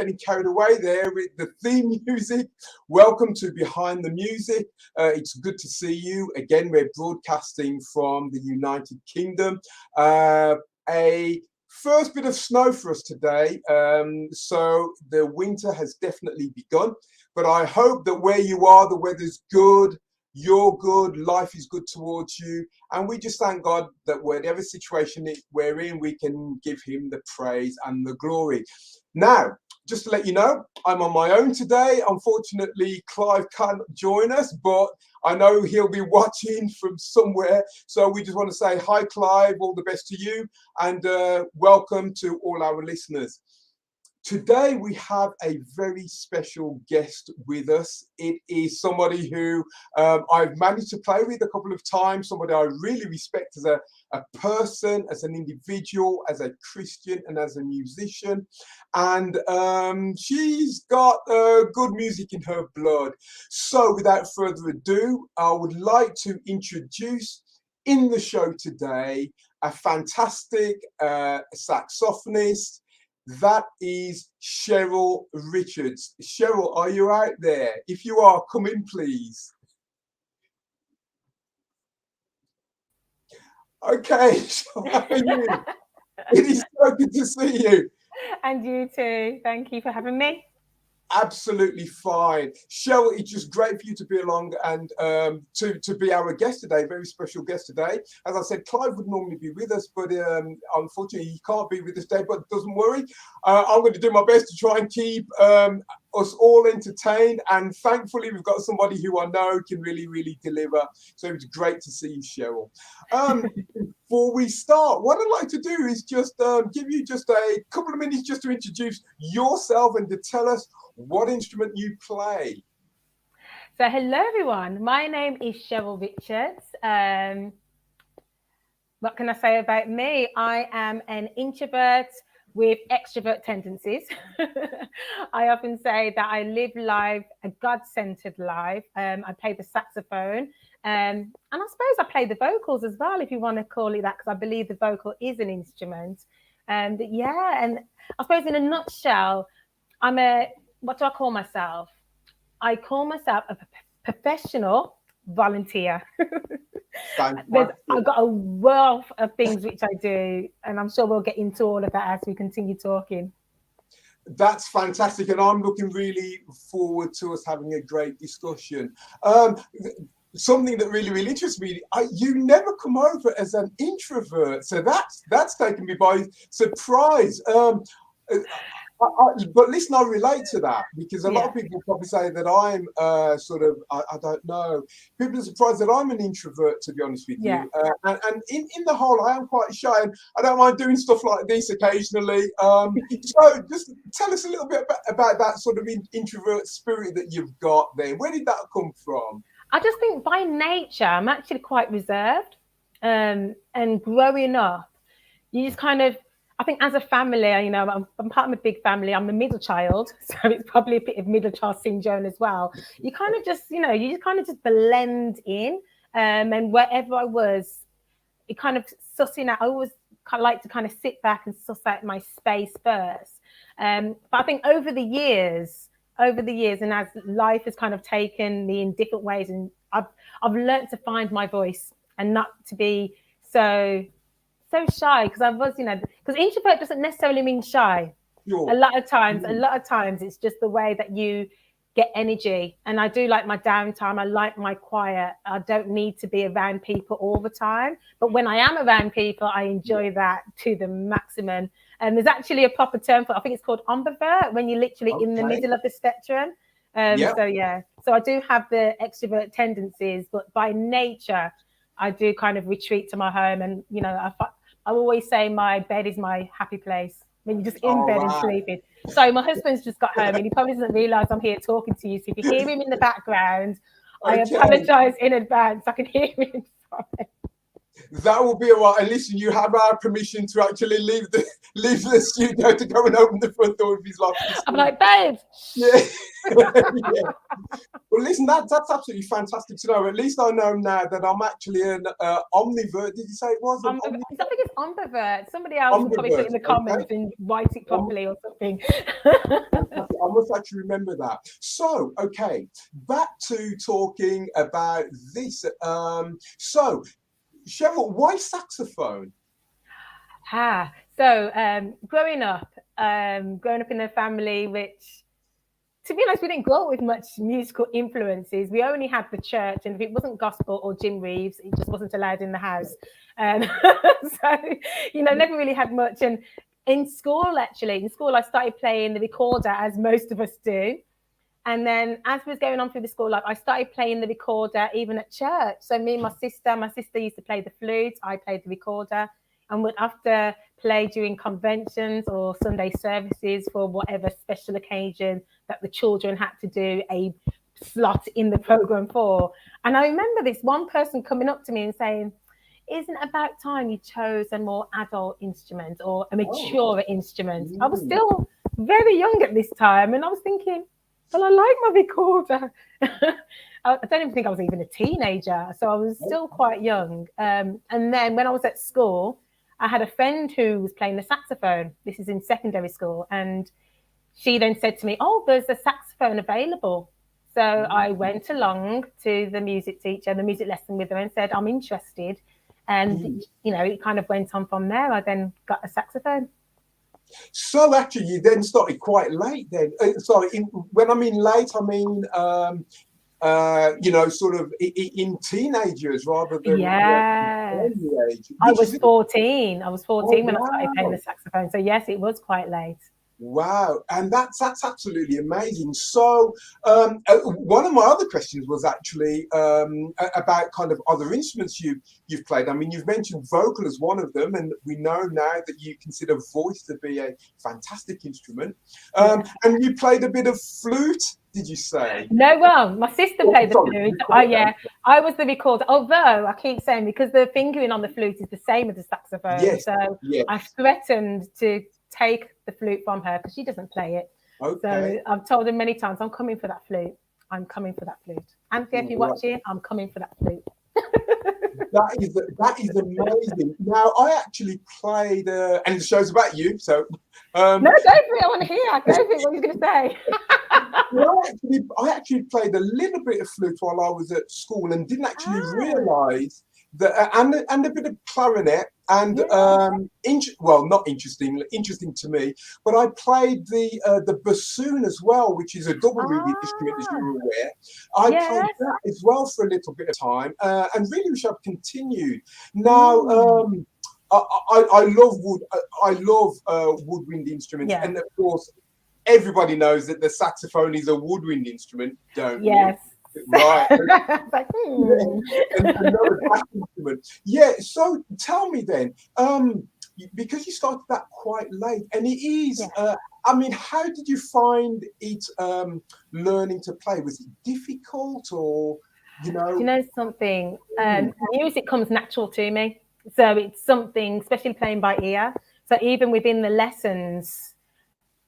getting carried away there with the theme music. Welcome to Behind the Music. It's good to see you. Again, we're broadcasting from the United Kingdom. A first bit of snow for us today. So the winter has definitely begun. But I hope that where you are, the weather's good. You're good, life is good towards you, and we just thank God that whatever situation we're in, we can give him the praise and the glory. Now, just to let you know, I'm on my own today. Unfortunately, Clive can't join us, but I know he'll be watching from somewhere. So we just want to say hi, Clive, all the best to you, and welcome to all our listeners. Today we have a very special guest with us. It is somebody who I've managed to play with a couple of times, somebody I really respect as a person, as an individual, as a Christian, and as a musician. And she's got good music in her blood. So without further ado, I would like to introduce in the show today a fantastic saxophonist. That is Cheryl Richards. Cheryl, are you out there? If you are, come in, please. Okay, so how are you? It is so good to see you. And you too. Thank you for having me. Absolutely fine. Cheryl, it's just great for you to be along and to be our guest today, very special guest today. As I said, Clive would normally be with us, but unfortunately he can't be with us today, but doesn't worry. I'm going to do my best to try and keep us all entertained, and thankfully we've got somebody who I know can really, really deliver. So it's great to see you, Cheryl. Before we start, what I'd like to do is just give you just a couple of minutes just to introduce yourself and to tell us what instrument you play. So hello everyone, my name is Cheryl Richards. What can I say about me? I am an introvert with extrovert tendencies. I often say that I live life, a God-centered life. I play the saxophone, and I suppose I play the vocals as well, if you want to call it that, because I believe the vocal is an instrument. And yeah, and I suppose in a nutshell, what do I call myself? I call myself a professional volunteer. I've got a wealth of things which I do, and I'm sure we'll get into all of that as we continue talking. That's fantastic, and I'm looking really forward to us having a great discussion. Something that really, really interests me, you never come over as an introvert, so that's taken me by surprise. But listen, I relate to that because a lot of people probably say that I'm I don't know. People are surprised that I'm an introvert, to be honest with you. And in the whole, I am quite shy, and I don't mind doing stuff like this occasionally. So just tell us a little bit about that sort of introvert spirit that you've got then. Where did that come from? I just think by nature, I'm actually quite reserved. And growing up, you just kind of, I think as a family, I'm part of a big family. I'm the middle child, so it's probably a bit of middle child syndrome as well. You kind of just, you just kind of just blend in, and wherever I was, it kind of sussing out. I always like to kind of sit back and suss out my space first. But I think over the years, and as life has kind of taken me in different ways, and I've learned to find my voice and not to be so shy, because I was, because introvert doesn't necessarily mean shy. Sure. A lot of times it's just the way that you get energy. And I do like my downtime. I like my quiet. I don't need to be around people all the time. But when I am around people, I enjoy that to the maximum. And there's actually a proper term for it. I think it's called ambivert, when you're literally in the middle of the spectrum. So I do have the extrovert tendencies, but by nature, I do kind of retreat to my home. And, I always say my bed is my happy place, when you're just in bed and sleeping. So my husband's just got home, and he probably doesn't realise I'm here talking to you. So if you hear him in the background, I apologise in advance. I can hear him. That will be all right. And listen, you have our permission to actually leave the studio to go and open the front door if he's lost. I'm like, babe. Yeah. Yeah. Well, listen, that's absolutely fantastic to know. At least I know now that I'm actually an omnivert. Did you say it was? I think it's ambivert. Somebody else will probably put it in the comments and write it properly or something. I must actually remember that. So, okay, back to talking about this. So, Cheryl, why saxophone? So growing up in a family which, to be honest, we didn't grow up with much musical influences. We only had the church, and if it wasn't gospel or Jim Reeves, it just wasn't allowed in the house. So, never really had much. And in school, I started playing the recorder, as most of us do. And then as we was going on through the school life, I started playing the recorder even at church. So me and my sister used to play the flute. I played the recorder, and would after play during conventions or Sunday services for whatever special occasion that the children had to do a slot in the program for. And I remember this one person coming up to me and saying, "Isn't it about time you chose a more adult instrument or a mature instrument?" I was still very young at this time, and I was thinking, well, I like my recorder. I don't even think I was even a teenager, so I was still quite young. And then when I was at school, I had a friend who was playing the saxophone. This is in secondary school. And she then said to me, "Oh, there's a saxophone available." So I went along to the music teacher, the music lesson with her, and said, "I'm interested." And, it kind of went on from there. I then got a saxophone. So actually, you then started quite late. Then, when I mean late, I mean sort of in teenagers rather than early age. I was 14. I was 14 when I started playing the saxophone. So yes, it was quite late. Wow, and that's absolutely amazing. So one of my other questions was actually about kind of other instruments you've played. I mean, you've mentioned vocal as one of them, and we know now that you consider voice to be a fantastic instrument. And you played a bit of flute, did you say? No, well, my sister played the flute. I was the recorder. Although I keep saying, because the fingering on the flute is the same as the saxophone, I threatened to take the flute from her because she doesn't play it. So I've told her many times, I'm coming for that flute. I'm coming for that flute. Anthea, if you're watching, I'm coming for that flute. That is amazing. Now, I actually played, and the show's about you, so... no, go for it. I want to hear. Go for it. What are you going to say? Well, I actually played a little bit of flute while I was at school and didn't actually realise that, and a bit of clarinet, and not interesting to me, but I played the bassoon as well, which is a double-reeded instrument, as you're aware. I played that as well for a little bit of time, and really wish I'd continued. Now, I love woodwind instruments, and of course, everybody knows that the saxophone is a woodwind instrument, don't you? Right. Another back instrument. Yeah, so tell me then, because you started that quite late, and it is, I mean, how did you find it learning to play? Was it difficult, or, you know something? Music comes natural to me. So it's something, especially playing by ear. So even within the lessons,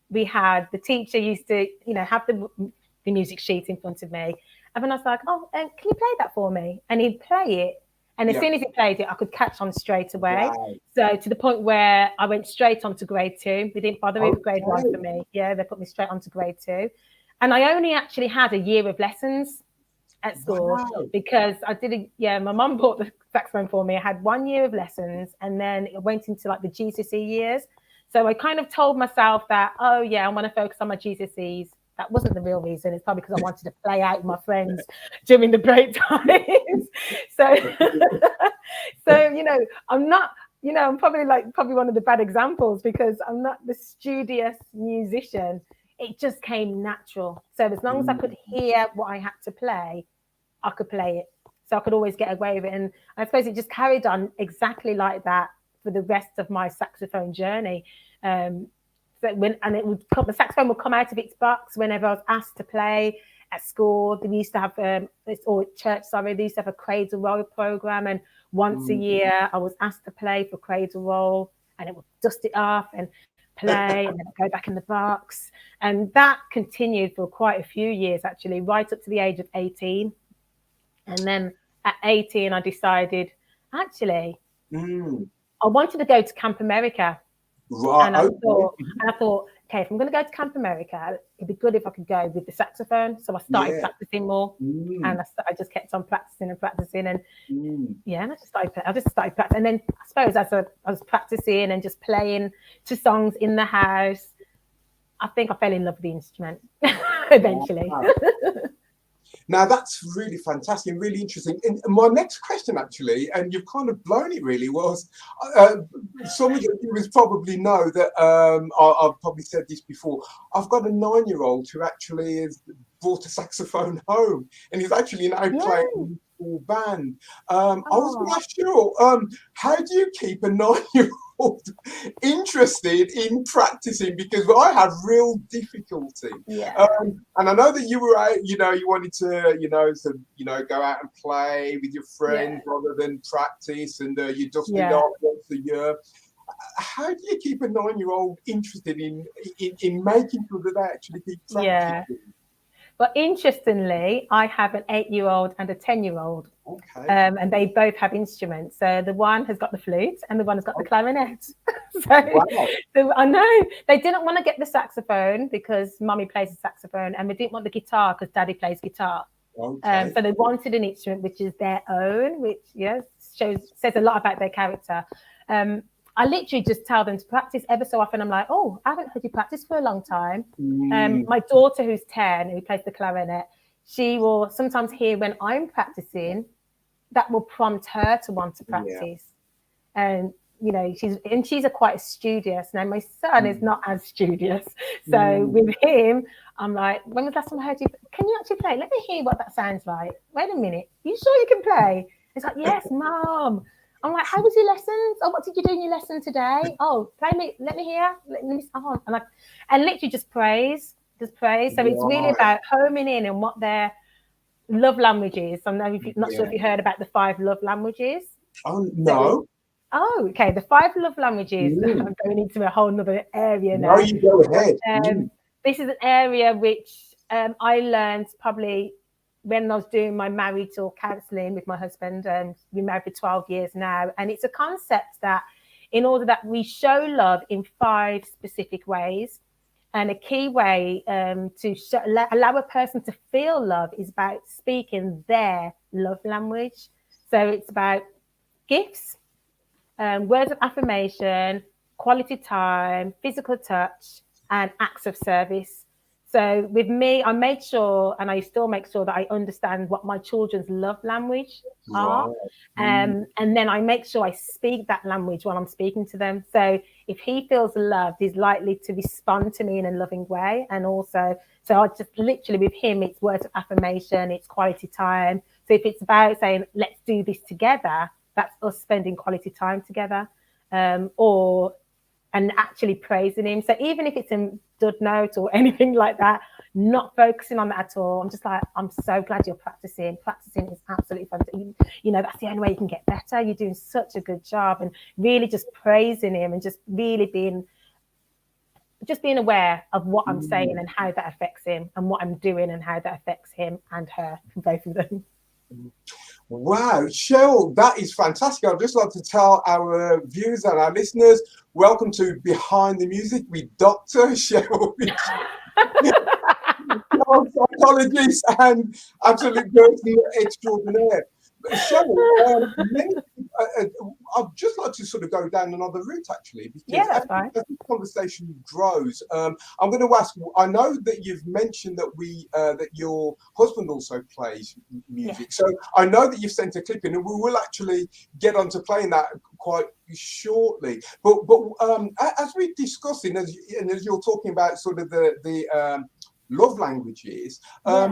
we had, the teacher used to, have the music sheet in front of me. And then I was like, "Oh, can you play that for me?" And he'd play it. And as soon as he played it, I could catch on straight away. Right. So to the point where I went straight on to grade 2. They didn't bother with grade 1 for me. Yeah, they put me straight on to grade 2. And I only actually had a year of lessons at school because my mum bought the saxophone for me. I had 1 year of lessons, and then it went into like the GCSE years. So I kind of told myself that, I want to focus on my GCSEs. That wasn't the real reason. It's probably because I wanted to play out with my friends during the break times. So I'm not, I'm probably one of the bad examples because I'm not the studious musician. It just came natural. So as long as I could hear what I had to play, I could play it. So I could always get away with it. And I suppose it just carried on exactly like that for the rest of my saxophone journey. The saxophone would come out of its box whenever I was asked to play, at school, they used to have, or at church, sorry, they used to have a cradle roll program. And once a year, I was asked to play for cradle roll, and it would dust it off and play, and then I'd go back in the box. And that continued for quite a few years, actually, right up to the age of 18. And then at 18, I decided, actually, I wanted to go to Camp America. Right. And I thought, okay, if I'm going to go to Camp America, it'd be good if I could go with the saxophone. So I started practicing more, and I just kept on practicing, and and I just started practicing. And then I suppose as I was practicing and just playing to songs in the house, I think I fell in love with the instrument eventually. Wow. Now that's really fantastic and really interesting. And my next question, actually, and you've kind of blown it really, was some of your viewers probably know that I've probably said this before. I've got a 9-year-old who actually has brought a saxophone home, and he's actually now playing in a full band. I was going to ask you, how do you keep a 9-year-old interested in practicing? Because I have real difficulty. And I know that you were out, you wanted to, go out and play with your friends rather than practice, and you dusted off once a year. How do you keep a 9-year-old interested in making sure that they actually keep practicing? But interestingly, I have an 8-year-old and a 10-year-old, and they both have instruments. So the one has got the flute, and the one has got the clarinet. So I know they didn't want to get the saxophone because Mummy plays the saxophone, and they didn't want the guitar because Daddy plays guitar. So they wanted an instrument which is their own, which says a lot about their character. I literally just tell them to practice ever so often. I'm like, oh, I haven't heard you practice for a long time. My daughter, who's 10, who plays the clarinet, she will sometimes hear when I'm practicing, that will prompt her to want to practice. And, she's quite studious. Now, my son is not as studious. So with him, I'm like, when was the last time I heard you? Can you actually play? Let me hear what that sounds like. Wait a minute. You sure you can play? He's like, yes, Mom. I'm like, how was your lessons? Oh, what did you do in your lesson today? Oh, let me hear. Let me and literally just praise. So it's really about homing in on what their love language is. I'm not sure if you heard about the 5 love languages. Oh, no. Okay. The 5 love languages. I'm going into a whole nother area now. No, you go ahead. This is an area which I learned probably when I was doing my marital counselling with my husband, and we've been married for 12 years now. And it's a concept that in order that we show love in 5 specific ways, and a key way to allow a person to feel love is about speaking their love language. So it's about gifts, words of affirmation, quality time, physical touch, and acts of service. So with me, I made sure, and I still make sure, that I understand what my children's love language are. And then I make sure I speak that language while I'm speaking to them. So if he feels loved, he's likely to respond to me in a loving way. And also, so I just literally with him, it's words of affirmation, it's quality time. So if it's about saying, let's do this together, that's us spending quality time together. And actually praising him. So even if it's in dud note or anything like that, not focusing on that at all. I'm just like, I'm so glad you're practicing. Practicing is absolutely fun. That's the only way you can get better. You're doing such a good job, and really just praising him, and just really being aware of what I'm saying and how that affects him, and what I'm doing and how that affects him and her, both of them. Wow, Cheryl, that is fantastic. I'd just like to tell our viewers and our listeners, welcome to Behind the Music with Dr. Cheryl Richards. Psychologist and absolute person extraordinaire. Cheryl, I'd just like to sort of go down another route, actually, because as the conversation grows, I'm going to ask. I know that you've mentioned that that your husband also plays music, so I know that you've sent a clip in, and we will actually get on to playing that quite shortly. But as we're discussing, as you're talking about sort of the love languages, I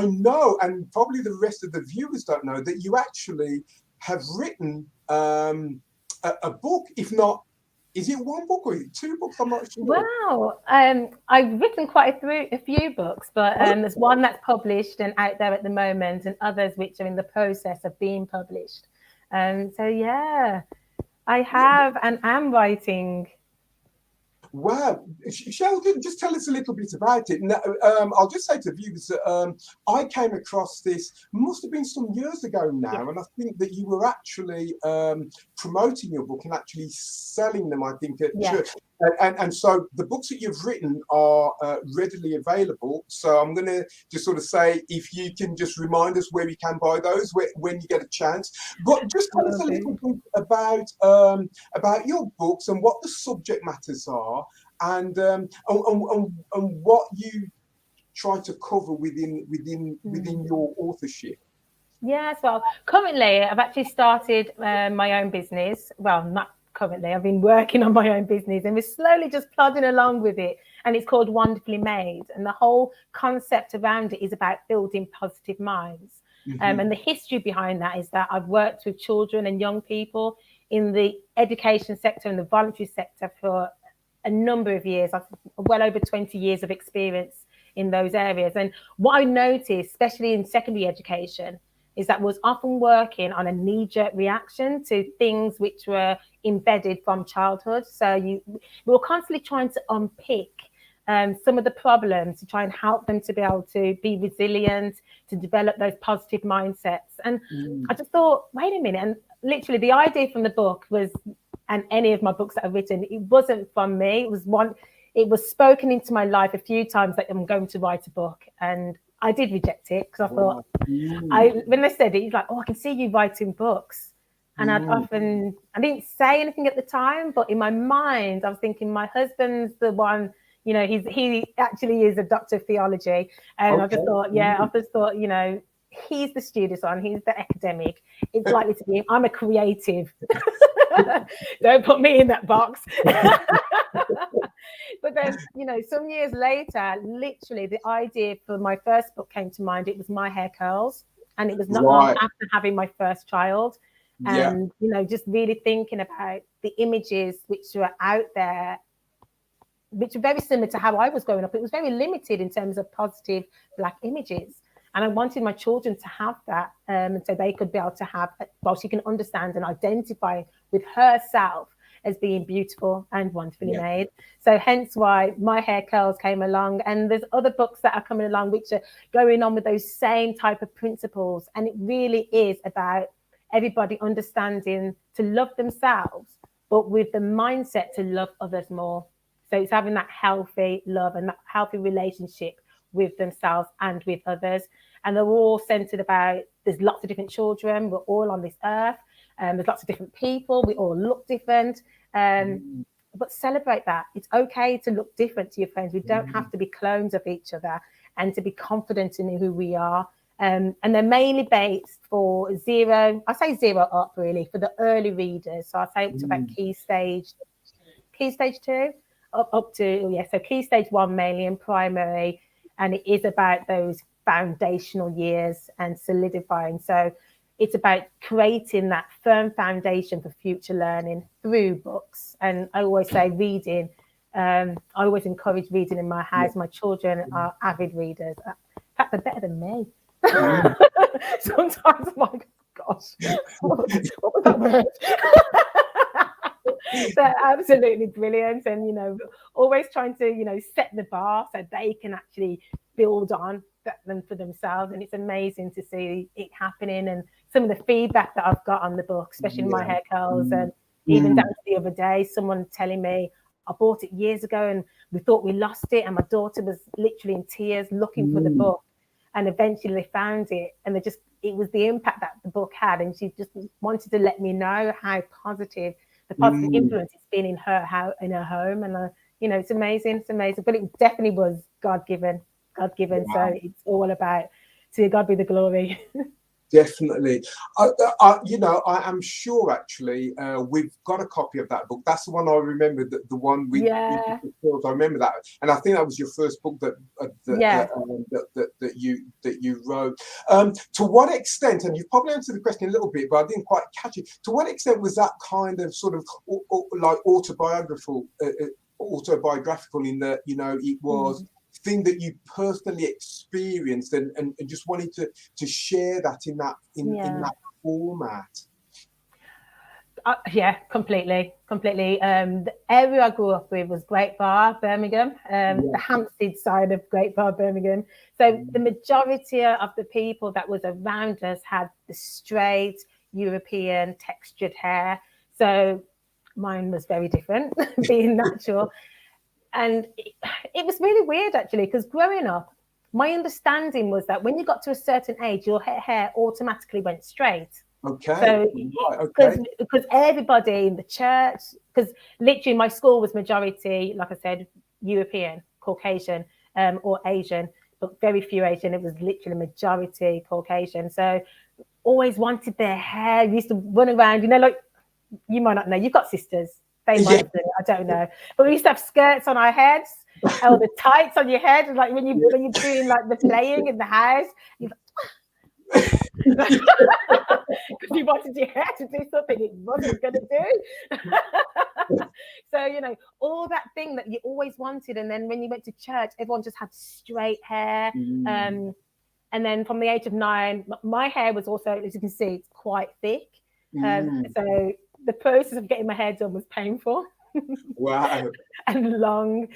know, and probably the rest of the viewers don't know, that you actually have written a book, if not Is it one book or is it two books? I'm not sure. Wow. I've written quite a few books, but there's one that's published and out there at the moment, and others which are in the process of being published. So yeah, I have and am writing. Wow, Cheryl, just tell us a little bit about it. Now, I'll just say to viewers that I came across this, must have been some years ago now, Yeah. and I think that you were actually promoting your book and actually selling them, I think, at church. And so the books that you've written are readily available. So I'm going to just sort of say, if you can just remind us where we can buy those when you get a chance. But just tell us a little bit about your books and what the subject matters are, and what you try to cover within your authorship. Yes, well, currently I've actually started my own business. Well, not currently, I've been working on my own business and we're slowly just plodding along with it. And it's called Wonderfully Made. And the whole concept around it is about building positive minds. And the history behind that is that I've worked with children and young people in the education sector and the voluntary sector for a number of years. I've well over 20 years of experience in those areas. And what I noticed, especially in secondary education, is that was often working on a knee-jerk reaction to things which were embedded from childhood. So we were constantly trying to unpick some of the problems to try and help them to be able to be resilient, to develop those positive mindsets. And I just thought, wait a minute. And literally the idea from the book was, and any of my books that I've written, it wasn't from me. It was spoken into my life a few times that I'm going to write a book. And I did reject it because I thought, when they said it, he's like, oh, I can see you writing books. And I didn't say anything at the time, but in my mind, I was thinking my husband's the one, you know, he actually is a doctor of theology. And I just thought, you know, he's the studious one, he's the academic. It's likely to be, I'm a creative. Don't put me in that box. But then, you know, some years later, literally the idea for my first book came to mind. It was My Hair Curls. And it was not long after having my first child. And, you know, just really thinking about the images which were out there, which are very similar to how I was growing up. It was very limited in terms of positive Black images. And I wanted my children to have that, and so they could be able to have, well, she can understand and identify with herself as being beautiful and wonderfully made. So hence why My Hair Curls came along. And there's other books that are coming along which are going on with those same type of principles. And it really is about everybody understanding to love themselves, but with the mindset to love others more. So it's having that healthy love and that healthy relationship with themselves and with others. And they're all centered about, there's lots of different children, we're all on this earth, there's lots of different people, we all look different, but celebrate that. It's okay to look different to your friends. We don't have to be clones of each other, and to be confident in who we are. And they're mainly based for zero up really, for the early readers. So I say up to about key stage 2, up to, so key stage 1 mainly in primary. And it is about those foundational years and solidifying. So it's about creating that firm foundation for future learning through books. And I always say reading. I always encourage reading in my house. My children are avid readers. In fact, they're better than me. Sometimes I'm like, gosh, what was that word? They're absolutely brilliant, and you know, always trying to, you know, set the bar so they can actually build on them for themselves. And it's amazing to see it happening, and some of the feedback that I've got on the book, especially in My Hair Curls, and even down to the other day, someone telling me, I bought it years ago and we thought we lost it, and my daughter was literally in tears looking for the book, and eventually they found it, and it was the impact that the book had, and she just wanted to let me know how positive the positive influence it's been in her home. And you know, it's amazing, but it definitely was God given. So it's all about, to God be the glory. Definitely. You know, I am sure actually we've got a copy of that book. That's the one I remember, the one we Yeah. I remember that. And I think that was your first book Yeah. that you wrote. To what extent, and you've probably answered the question a little bit, but I didn't quite catch it. To what extent was that kind of sort of like autobiographical in that, you know, it was thing that you personally experienced and just wanted to share that in that format? Yeah, completely. The area I grew up with was Great Bar, Birmingham, the Hampstead side of Great Bar, Birmingham. So the majority of the people that was around us had the straight European textured hair. So mine was very different, being natural. And it was really weird, actually, because growing up, my understanding was that when you got to a certain age, your hair automatically went straight. Okay. So, because everybody in the church, because literally my school was majority, like I said, European, Caucasian, or Asian, but very few Asian. It was literally majority Caucasian. So, always wanted their hair. We used to run around, you know, like you might not know. You've got sisters. They might have done it. I don't know. But we used to have skirts on our heads, or the tights on your head, and like when you're doing like the playing in the house, you're like, because you wanted your hair to do something it wasn't going to do. So, you know, all that thing that you always wanted. And then when you went to church, everyone just had straight hair. And then from the age of 9, my hair was also, as you can see, it's quite thick. So the process of getting my hair done was painful. Wow. And long.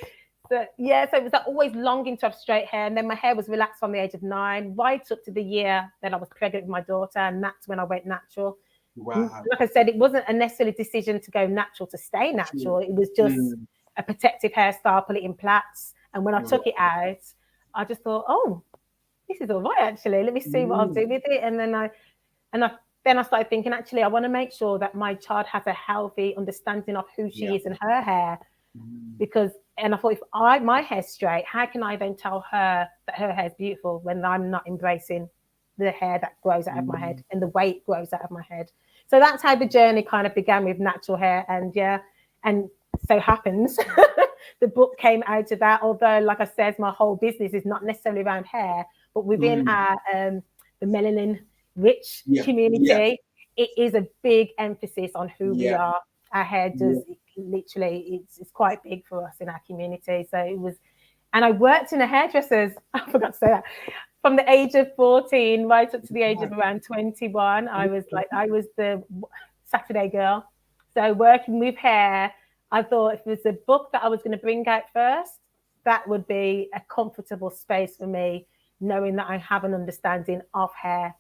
So yeah, so it was like always longing to have straight hair. And then my hair was relaxed from the age of 9, right up to the year that I was pregnant with my daughter. And that's when I went natural. Wow. Like I said, it wasn't a necessarily decision to go natural to stay natural. It was just a protective hairstyle, put it in plaits. And when I took it out, I just thought, oh, this is all right, actually. Let me see what I'll do with it. And then I started thinking, actually, I want to make sure that my child has a healthy understanding of who she is and her hair. Because, and I thought, if my hair's straight, how can I then tell her that her hair's beautiful when I'm not embracing the hair that grows out of my head and the way it grows out of my head? So that's how the journey kind of began with natural hair. And so happens the book came out of that. Although, like I said, my whole business is not necessarily around hair, but within our the melanin rich community, it is a big emphasis on who we are. Our hair does literally, it's quite big for us in our community. So it was, and I worked in a hairdresser's, I forgot to say that, from the age of 14 right up to the age of around 21. I was the Saturday girl. So working with hair, I thought if it was a book that I was going to bring out first, that would be a comfortable space for me, knowing that I have an understanding of hair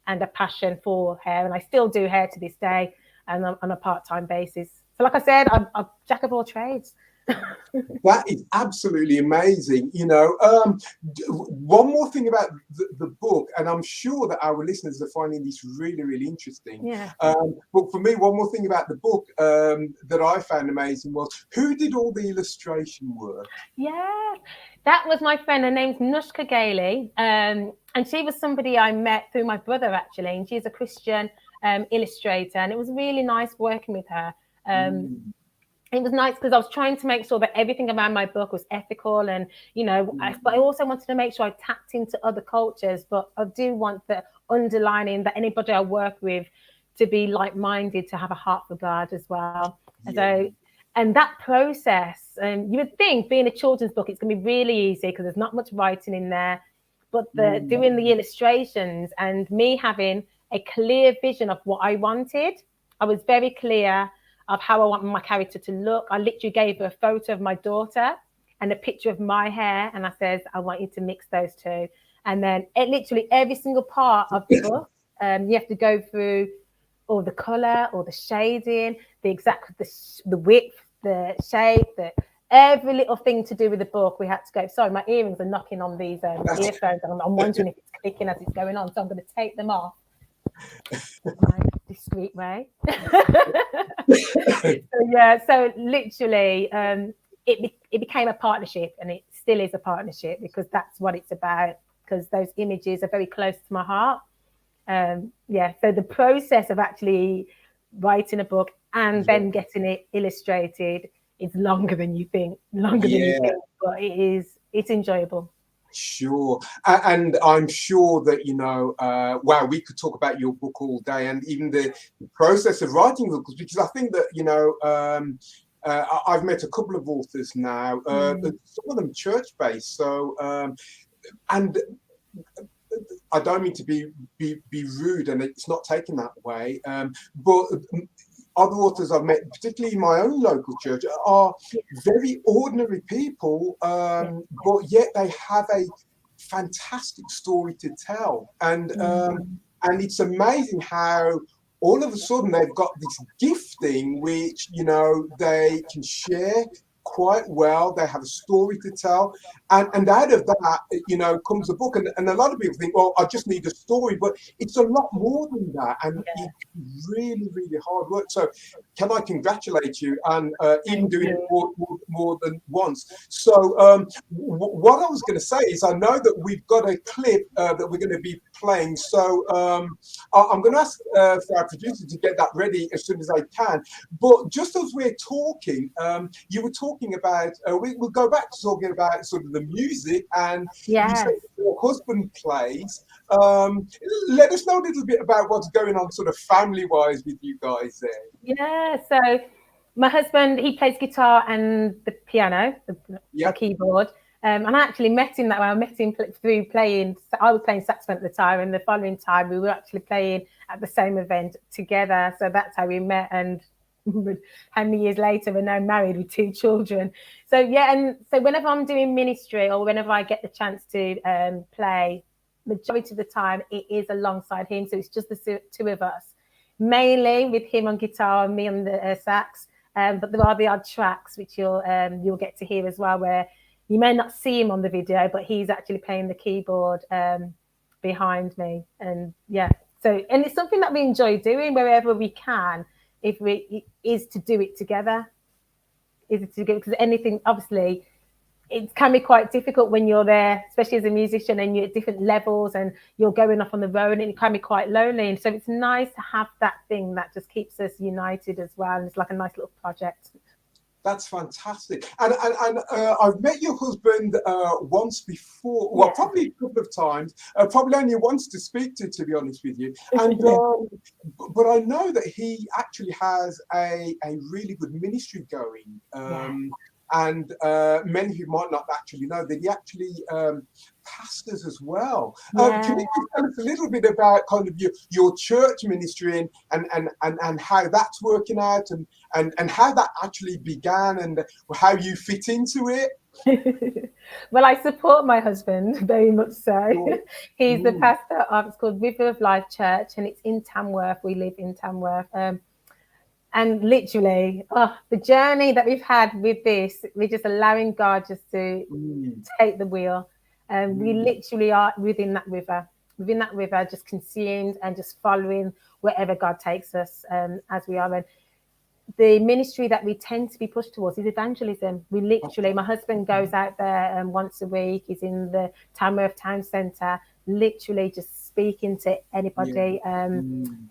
and a passion for hair. And I still do hair to this day and on a part-time basis. So like I said, I'm a jack of all trades. That is absolutely amazing. You know, one more thing about the book, and I'm sure that our listeners are finding this really, really interesting. Yeah. But for me, one more thing about the book that I found amazing was who did all the illustration work? Yeah, that was my friend. Her name's Nushka Gailey. And she was somebody I met through my brother, actually. And she's a Christian illustrator. And it was really nice working with her. It was nice because I was trying to make sure that everything around my book was ethical, and but I also wanted to make sure I tapped into other cultures. But I do want the underlining that anybody I work with to be like-minded, to have a heart for God as well. So, and that process, you would think being a children's book, it's going to be really easy because there's not much writing in there. But doing the illustrations and me having a clear vision of what I wanted, I was very clear of how I want my character to look. I literally gave her a photo of my daughter and a picture of my hair. And I said, I want you to mix those two. And then literally every single part of the book, you have to go through all the color, or the shading, the exact, the width, the shape, every little thing to do with the book. We had to go. Sorry, my earrings are knocking on these earphones. And I'm wondering if it's clicking as it's going on. So I'm going to take them off. My discreet way. So literally it became a partnership, and it still is a partnership because that's what it's about, because those images are very close to my heart. Yeah, so the process of actually writing a book and then getting it illustrated is longer than you think, but it's enjoyable. Sure. And I'm sure that, wow, we could talk about your book all day, and even the process of writing books, because I think that, I've met a couple of authors now, some of them church-based. So, and I don't mean to be rude, and it's not taken that way, but other authors I've met, particularly in my own local church, are very ordinary people, but yet they have a fantastic story to tell, and it's amazing how all of a sudden they've got this gifting which they can share quite well. They have a story to tell, and out of that comes a book, and a lot of people think, well, I just need a story, but it's a lot more than that, and it's really, really hard work. So can I congratulate you, and even doing it more than once. So what I was going to say is, I know that we've got a clip that we're going to be playing, so I'm going to ask for our producer to get that ready as soon as I can. But just as we're talking, you were talking about, we'll go back to talking about sort of the music, and you said your husband plays. Let us know a little bit about what's going on sort of family-wise with you guys there. Yeah, so my husband, he plays guitar and the piano, the keyboard. And I actually met him that way. I met him through playing. I was playing saxophone at the time, and the following time we were actually playing at the same event together. So that's how we met. And how many years later, we're now married with 2 children. So yeah, and so whenever I'm doing ministry or whenever I get the chance to play, majority of the time it is alongside him. So it's just the 2 of us, mainly with him on guitar and me on the sax. But there are the odd tracks which you'll get to hear as well, where you may not see him on the video, but he's actually playing the keyboard behind me. And yeah, so, and it's something that we enjoy doing wherever we can, is to do it together. Because anything, obviously, it can be quite difficult when you're there, especially as a musician, and you're at different levels and you're going off on the road, and it can be quite lonely. And so it's nice to have that thing that just keeps us united as well. And it's like a nice little project. That's fantastic. And I've met your husband once before, well, probably a couple of times, probably only once to speak to be honest with you. And but I know that he actually has a really good ministry going. And many who might not actually know that he actually pastors as well. Can you tell us a little bit about kind of your church ministry and how that's working out, and how that actually began, and how you fit into it? Well, I support my husband very much so. He's the pastor of, it's called River of Life Church, and it's in Tamworth. We live in Tamworth. And literally, the journey that we've had with this, we're just allowing God just to take the wheel. And we literally are within that river, just consumed and just following wherever God takes us as we are. And the ministry that we tend to be pushed towards is evangelism. We literally, my husband goes out there once a week. He's in the Tamworth Town Centre, literally just speaking to anybody.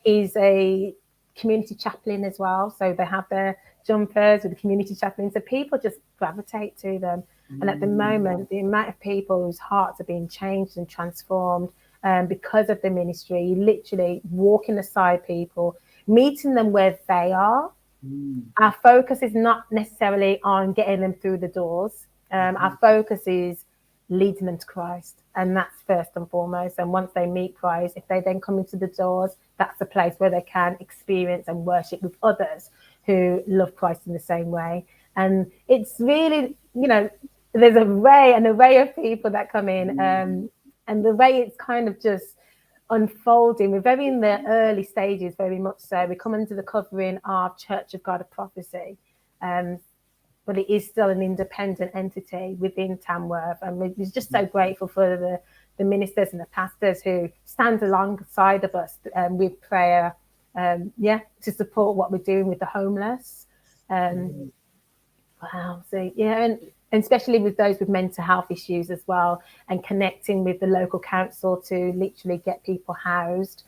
He's a community chaplain as well, so they have their jumpers with the community chaplain, so people just gravitate to them. And at the moment, the amount of people whose hearts are being changed and transformed because of the ministry, literally walking aside people, meeting them where they are. Our focus is not necessarily on getting them through the doors. Our focus is leading them to Christ, and that's first and foremost. And once they meet Christ, if they then come into the doors, that's the place where they can experience and worship with others who love Christ in the same way. And it's really, there's an array of people that come in, and the way it's kind of just unfolding. We're very in the early stages, very much so. We come under the covering of Church of God of Prophecy, but it is still an independent entity within Tamworth. And we're just so grateful for the ministers and the pastors who stand alongside of us with prayer, to support what we're doing with the homeless. Wow. So, and especially with those with mental health issues as well, and connecting with the local council to literally get people housed.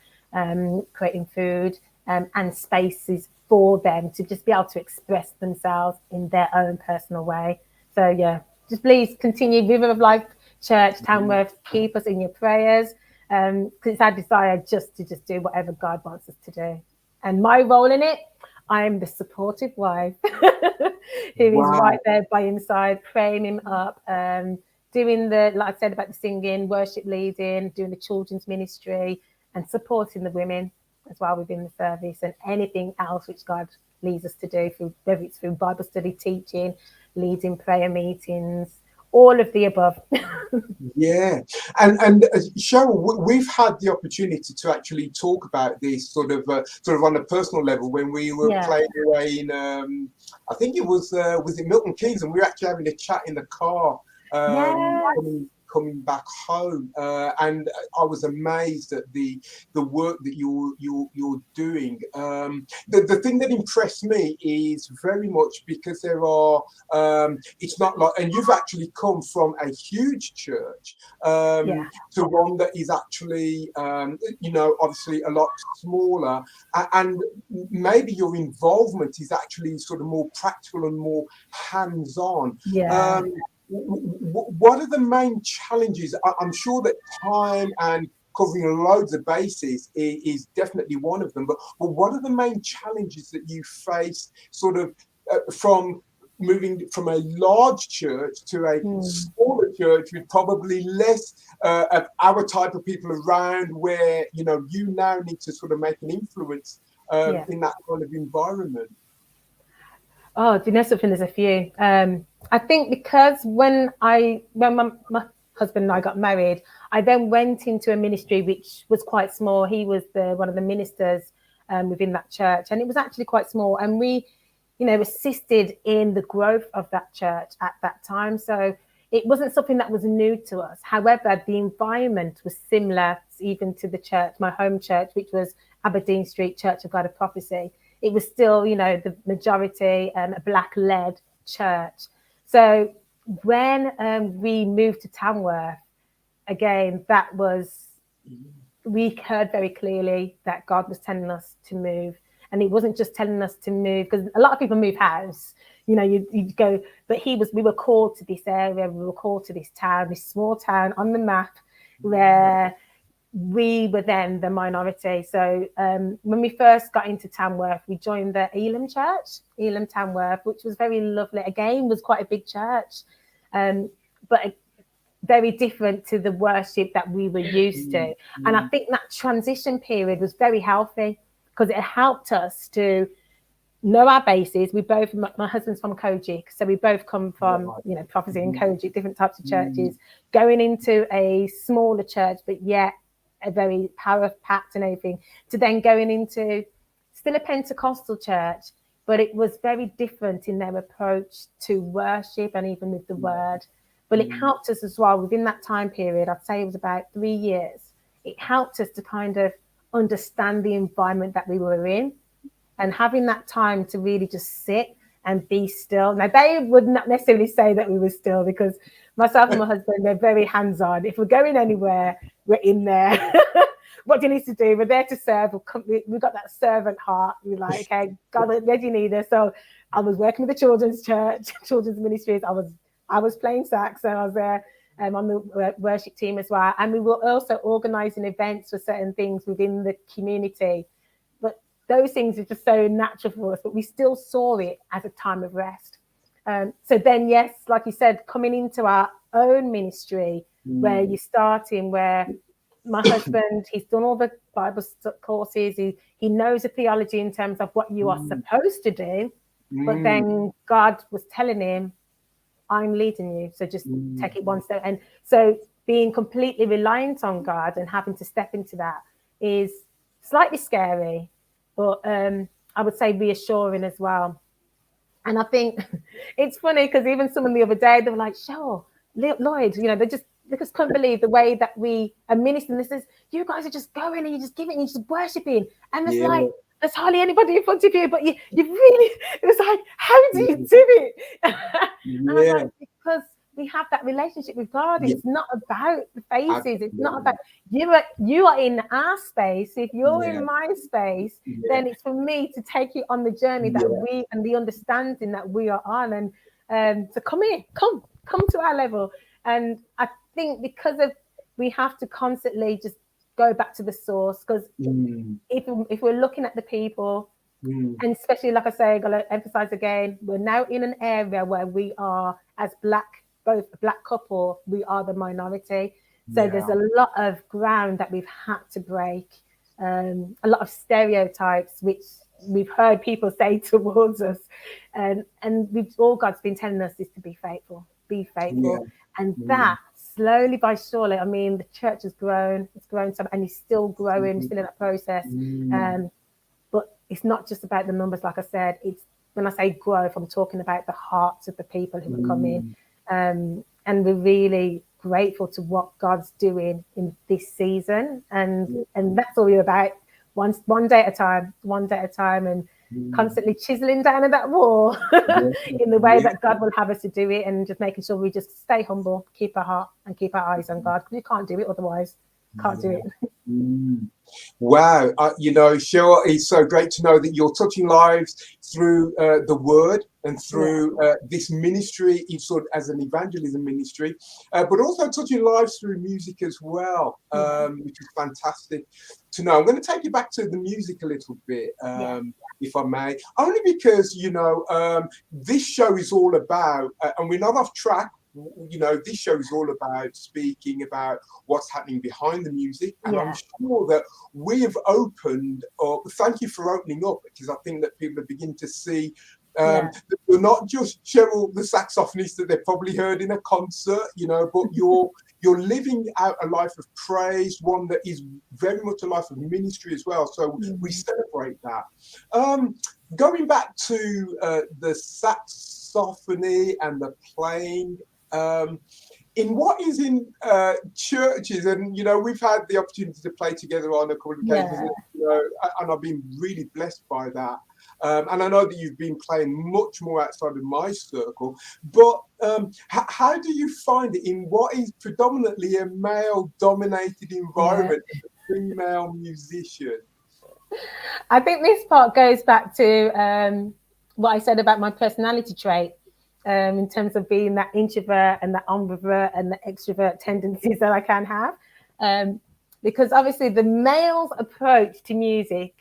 creating food and spaces for them to just be able to express themselves in their own personal way. So yeah, just please continue. River of Life Church, Tamworth, keep us in your prayers, because it's our desire just to do whatever God wants us to do. And my role in it, I'm the supportive wife who is right there by his side, praying him up, doing the, like I said, about the singing, worship leading, doing the children's ministry, and supporting the women as well within the service, and anything else which God leads us to do, through, whether it's through Bible study, teaching, leading prayer meetings, all of the above. Yeah, and Cheryl, we've had the opportunity to actually talk about this sort of on a personal level when we were playing away in I think it was it Milton Keynes, and we were actually having a chat in the car coming back home, and I was amazed at the work that you're doing. The thing that impressed me is very much because there are it's not like, and you've actually come from a huge church to one that is actually obviously a lot smaller, and maybe your involvement is actually sort of more practical and more hands-on. What are the main challenges? I'm sure that time and covering loads of bases is definitely one of them, but what are the main challenges that you face sort of from moving from a large church to a smaller church with probably less of our type of people around, where you now need to sort of make an influence in that kind of environment? Oh, do you know something? There's a few. I think because when my husband and I got married, I then went into a ministry which was quite small. He was one of the ministers within that church, and it was actually quite small. And we, assisted in the growth of that church at that time. So it wasn't something that was new to us. However, the environment was similar even to the church, my home church, which was Aberdeen Street Church of God of Prophecy. It was still, the majority a Black-led church. So when we moved to Tamworth, again, we heard very clearly that God was telling us to move. And he wasn't just telling us to move, because a lot of people move house, you'd go, but we were called to this area, we were called to this town, this small town on the map, where we were then the minority. So when we first got into Tamworth, we joined the Elim Church, Elim Tamworth, which was very lovely. Again, was quite a big church, but very different to the worship that we were used to. And I think that transition period was very healthy, because it helped us to know our bases. We both, my husband's from Kojic, so we both come from, Prophecy and Kojic, different types of churches, going into a smaller church, but yet a very power-packed and everything, to then going into still a Pentecostal church, but it was very different in their approach to worship and even with the word. But it helped us as well within that time period. I'd say it was about 3 years. It helped us to kind of understand the environment that we were in, and having that time to really just sit and be still. Now, they would not necessarily say that we were still, because myself and my husband, they're very hands-on. If we're going anywhere, we're in there. What do you need to do? We're there to serve. We've got that servant heart. We're like, okay, God, where do you need us? So I was working with the children's church, children's ministries. I was playing sax, so I was there on the worship team as well. And we were also organising events for certain things within the community. But those things are just so natural for us, but we still saw it as a time of rest. So then, yes, like you said, coming into our own ministry, where you're starting, where my husband, he's done all the Bible courses, he knows the theology in terms of what you are supposed to do, but then God was telling him, I'm leading you, so just take it one step. And so being completely reliant on God and having to step into that is slightly scary, but I would say reassuring as well. And I think it's funny, because even someone the other day, they were like, sure, Lloyd, they just couldn't believe the way that we are ministering. This is, you guys are just going and you're just giving, and you're just worshiping. And it's like, there's hardly anybody in front of you, but you really, it was like, how do you do it? And I was like, because we have that relationship with God. Yeah. It's not about the faces. Absolutely. It's not about you are in our space. If you're Yeah. in my space, Yeah. then it's for me to take you on the journey that we and the understanding that we are on, and to come to our level. And I think because of we have to constantly just go back to the source, because if we're looking at the people, and especially, like I say, I'm going to emphasize again, we're now in an area where we are, as both a black couple, we are the minority. So there's a lot of ground that we've had to break, a lot of stereotypes, which we've heard people say towards us. And God's been telling us is to be faithful. And that slowly by surely, I mean, the church has grown, and it's still growing, still in that process. But it's not just about the numbers, like I said. It's when I say growth, I'm talking about the hearts of the people who are coming. And we're really grateful to what God's doing in this season. And that's all we're about. One day at a time, and constantly chiseling down at that wall in the way that God will have us to do it, and just making sure we just stay humble, keep our heart and keep our eyes on God, because you can't do it otherwise. Can't do it. Wow. Cheryl, it's so great to know that you're touching lives through the word and through this ministry, sort of as an evangelism ministry, but also touching lives through music as well, which is fantastic to know. I'm going to take you back to the music a little bit, if I may, only because, this show is all about, and we're not off track, this show is all about speaking about what's happening behind the music. And I'm sure that we have opened, thank you for opening up, because I think that people are beginning to see that you're not just Cheryl, the saxophonist that they've probably heard in a concert, but you're living out a life of praise, one that is very much a life of ministry as well. So we celebrate that. Going back to the saxophony and the playing, in what is in churches, and we've had the opportunity to play together on a couple of occasions, and I've been really blessed by that. And I know that you've been playing much more outside of my circle, but how do you find it in what is predominantly a male-dominated environment, as a female musician? I think this part goes back to what I said about my personality trait. In terms of being that introvert and that ambivert and the extrovert tendencies that I can have. Because obviously the male's approach to music,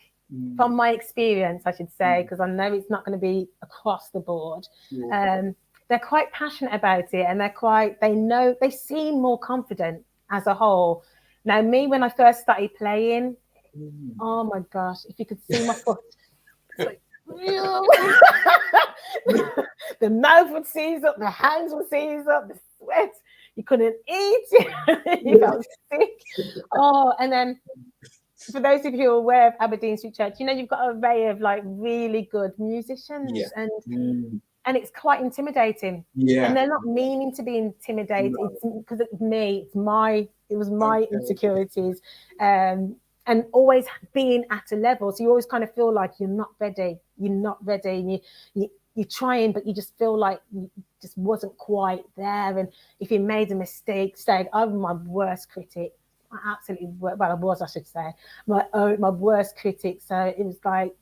from my experience, I should say, because I know it's not going to be across the board, they're quite passionate about it, and they seem more confident as a whole. Now, me, when I first started playing, oh my gosh, if you could see my foot, it's like, the mouth would seize up, the hands would seize up, the sweat, you couldn't eat, you felt sick. And then for those of you who are aware of Aberdeen Street Church, you've got an array of like really good musicians, and it's quite intimidating. And they're not meaning to be intimidated. It's because it's me, it was my insecurities, and always being at a level. So you always kind of feel like you're not ready, and you're trying, but you just feel like you just wasn't quite there. And if you made a mistake, I was my worst critic. I should say, my worst critic. So it was like,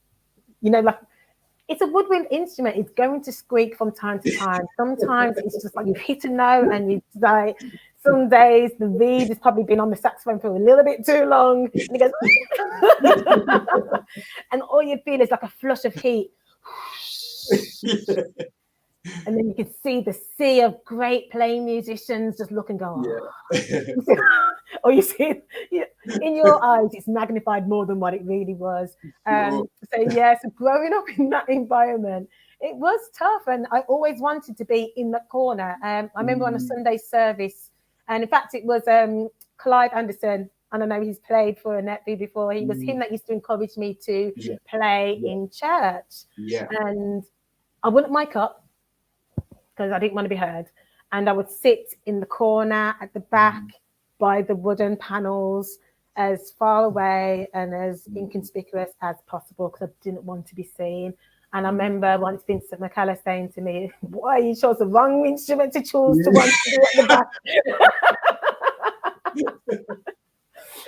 like, it's a woodwind instrument. It's going to squeak from time to time. Sometimes it's just like you've hit a note, and you like, some days the reed has probably been on the saxophone for a little bit too long, and it goes, and all you feel is like a flush of heat. And then you can see the sea of great playing musicians just look and go, or you see in your eyes it's magnified more than what it really was. So growing up in that environment, it was tough, and I always wanted to be in the corner. I remember on a Sunday service, and in fact it was Clive Anderson. I don't know, he's played for Netby before. He was him that used to encourage me to play in church. And I wouldn't mic up because I didn't want to be heard. And I would sit in the corner at the back by the wooden panels, as far away and as inconspicuous as possible, because I didn't want to be seen. And I remember once Vincent McCullough saying to me, "Why you chose the wrong instrument to choose to want to do at the back."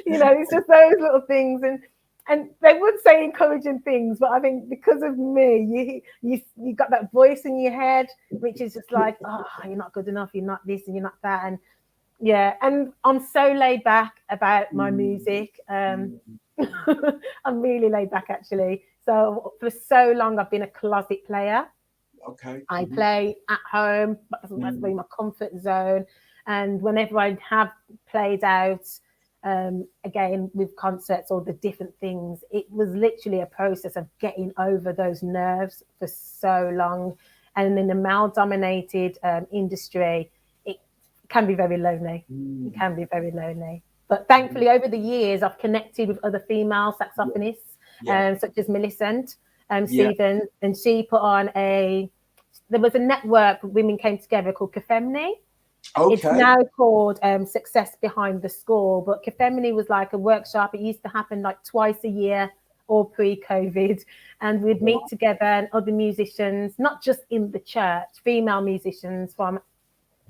You know, it's just those little things, and they would say encouraging things, but I think because of me, you got that voice in your head, which is just like, oh, you're not good enough, you're not this, and you're not that, and yeah, and I'm so laid back about my music. I'm really laid back, actually. So for so long, I've been a closet player. Okay. I play at home. That's really my comfort zone. And whenever I have played out, again, with concerts or the different things, it was literally a process of getting over those nerves for so long. And in a male-dominated industry, it can be very lonely. It can be very lonely. But thankfully, over the years, I've connected with other female saxophonists, such as Millicent Stevens, and she put on there was a network of women came together called Kafemni. Okay. It's now called Success Behind the Score, but Kafemni was like a workshop. It used to happen like twice a year or pre-COVID, and we'd meet together and other musicians, not just in the church, female musicians from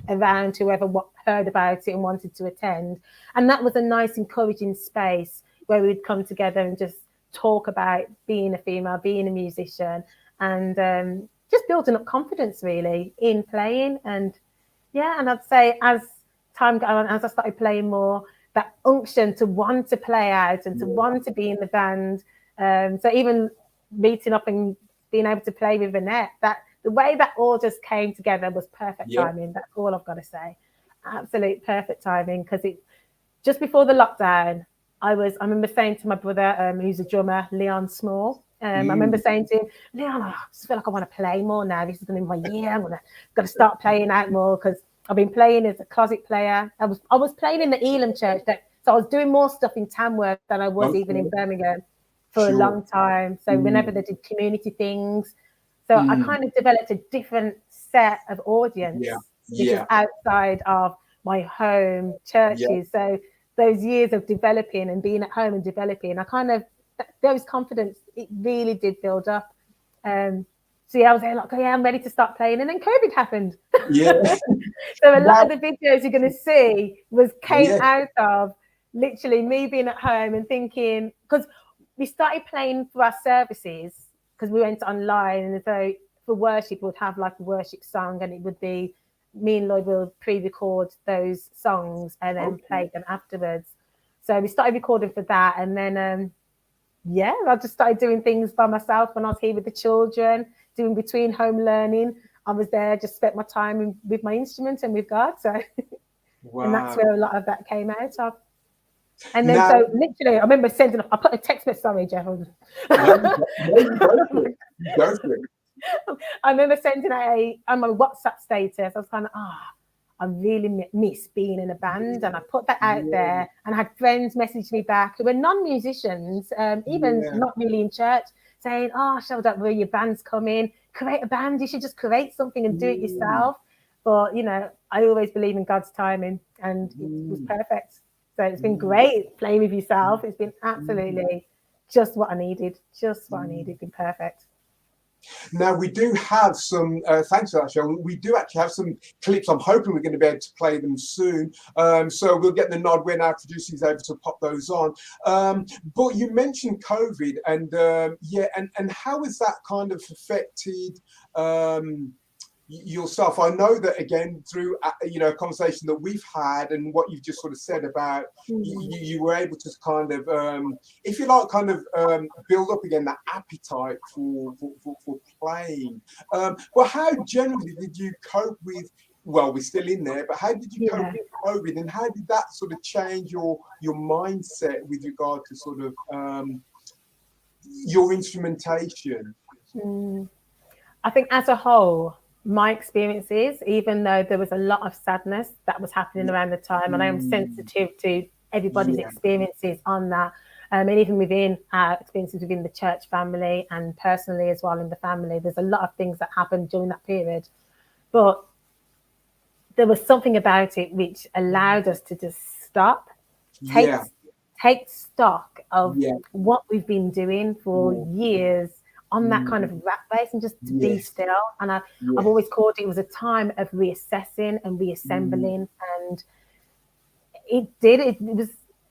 around whoever heard about it and wanted to attend. And that was a nice, encouraging space where we'd come together and just talk about being a female, being a musician, and just building up confidence really in playing. And I'd say as time got on, as I started playing more, that unction to want to play out and to want to be in the band. So even meeting up and being able to play with Annette, that the way that all just came together was perfect timing. That's all I've got to say. Absolute perfect timing, because it just before the lockdown, I remember saying to my brother, who's a drummer, Leon Small, I remember saying to him, Leon, I just feel like I want to play more now. This is going to be my year. I'm got to start playing out more, because I've been playing as a closet player. I was playing in the Elam church, so I was doing more stuff in Tamworth than I was even in Birmingham for a long time. So whenever they did community things, so I kind of developed a different set of audience, which is outside of my home churches. So those years of developing and being at home and developing, I kind of, those confidence, it really did build up. So I was there like, I'm ready to start playing. And then COVID happened. So a lot of the videos you're going to see came out of literally me being at home and thinking, because we started playing for our services, because we went online, and so for worship, we'd have like a worship song, and it would be me and Lloyd will pre-record those songs and then play them afterwards. So we started recording for that, and then I just started doing things by myself when I was here with the children, doing between home learning. I was there, just spent my time with my instrument and with God. So, and that's where a lot of that came out of. And then, so literally, I remember I put a text message, sorry, Gerald. I remember sending out on my WhatsApp status, I was kind of, I really miss being in a band. And I put that out there, and I had friends message me back who were non-musicians, even not really in church, saying, Cheryl, don't worry, your band's coming. Create a band. You should just create something and do it yourself. But, I always believe in God's timing, and it was perfect. So it's been great playing with yourself. It's been absolutely just what I needed. Just what I needed. It's been perfect. Now, we do have some, thanks for that, Cheryl. We do actually have some clips. I'm hoping we're going to be able to play them soon. So we'll get the nod when our producer is able to pop those on. But you mentioned COVID, and and how has that kind of affected yourself? I know that, again, through a conversation that we've had and what you've just sort of said about you were able to kind of if you like kind of build up again that appetite for playing, but how generally did you cope with, well, we're still in there, but how did you cope with COVID, and how did that sort of change your mindset with regard to sort of your instrumentation? I think as a whole, my experiences, even though there was a lot of sadness that was happening around the time, and I am sensitive to everybody's experiences on that, and even within our experiences within the church family and personally as well in the family, there's a lot of things that happened during that period. But there was something about it which allowed us to just stop, take stock of what we've been doing for years on that kind of rat race and just to be still. And I've always called it was a time of reassessing and reassembling, and it was.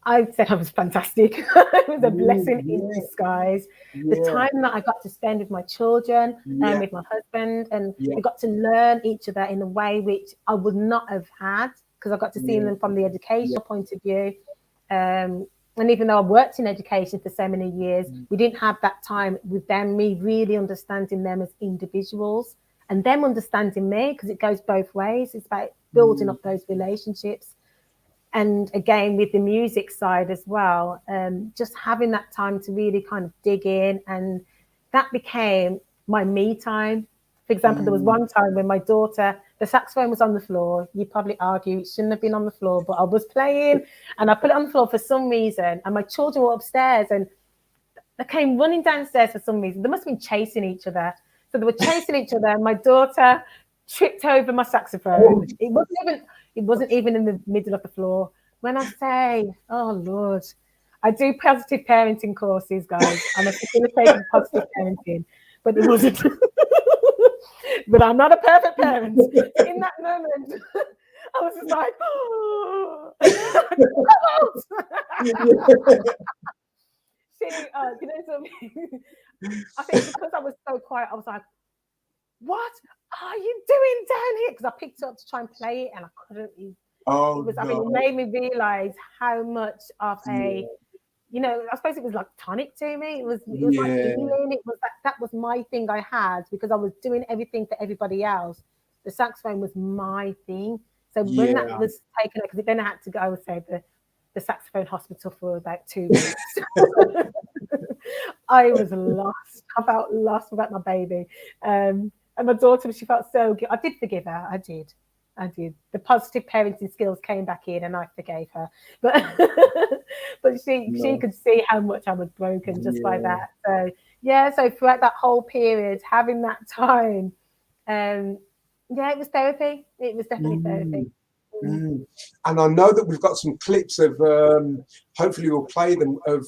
I said I was fantastic. It was a blessing in disguise. The time that I got to spend with my children and with my husband, and we got to learn each other in a way which I would not have had, because I got to see them from the educational point of view. And even though I worked in education for so many years, we didn't have that time with them, me really understanding them as individuals and them understanding me, because it goes both ways. It's about building up those relationships. And again, with the music side as well, just having that time to really kind of dig in, and that became my me time. For example, there was one time when my daughter, the saxophone was on the floor. You probably argue it shouldn't have been on the floor, but I was playing and I put it on the floor for some reason. And my children were upstairs and they came running downstairs for some reason. They must have been chasing each other. So they were chasing each other, and my daughter tripped over my saxophone. It wasn't even in the middle of the floor. When I say, oh Lord, I do positive parenting courses, guys. I'm a facilitator of positive parenting, but it wasn't. But I'm not a perfect parent. In that moment, I was just like, oh. You know something? I think because I was so quiet, I was like, what are you doing down here? Because I picked it up to try and play it and I couldn't. It made me realize how much of a, you know, I suppose it was like tonic to me. It was like healing. It was that was my thing I had, because I was doing everything for everybody else. The saxophone was my thing. So when that was taken, because then I had to go to the saxophone hospital for about 2 weeks. I was lost. I felt lost about my baby. And my daughter, she felt so good. I did forgive her. I did. The positive parenting skills came back in, and I forgave her. But she could see how much I was broken just by that. So so throughout that whole period, having that time, it was therapy. It was definitely therapy. And I know that we've got some clips of, hopefully we'll play them, of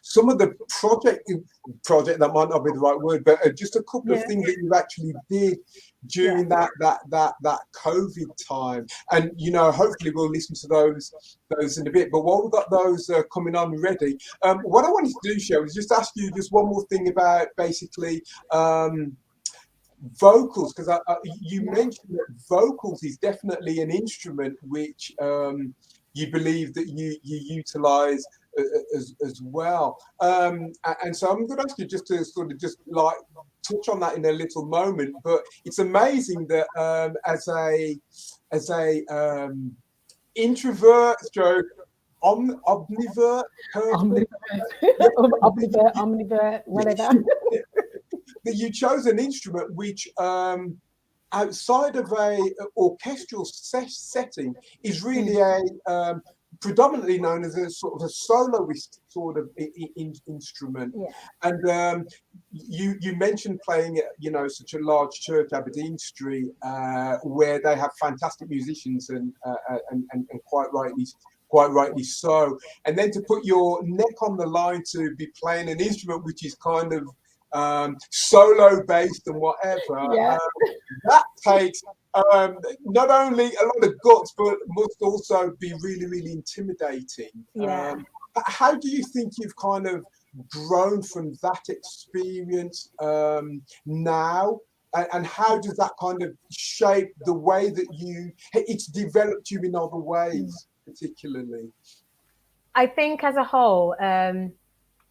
some of the project, that might not be the right word, but just a couple of things that you actually did during that COVID time. And, you know, hopefully we'll listen to those in a bit. But while we've got those coming on ready, what I wanted to do, Cheryl, is just ask you just one more thing about basically vocals, because you mentioned that vocals is definitely an instrument which you believe that you utilize as well, and so I'm going to ask you just to sort of just like touch on that in a little moment. But it's amazing that as a introvert stroke omnivert, whatever. That you chose an instrument which, outside of a orchestral setting, is really a predominantly known as a sort of a soloist sort of instrument. And you mentioned playing at, you know, such a large church, Aberdeen Street, where they have fantastic musicians and quite rightly so. And then to put your neck on the line to be playing an instrument which is kind of solo based and whatever, that takes not only a lot of guts, but must also be really, really intimidating. How do you think you've kind of grown from that experience now, and how does that kind of shape the way that it's developed you in other ways, particularly? I think as a whole,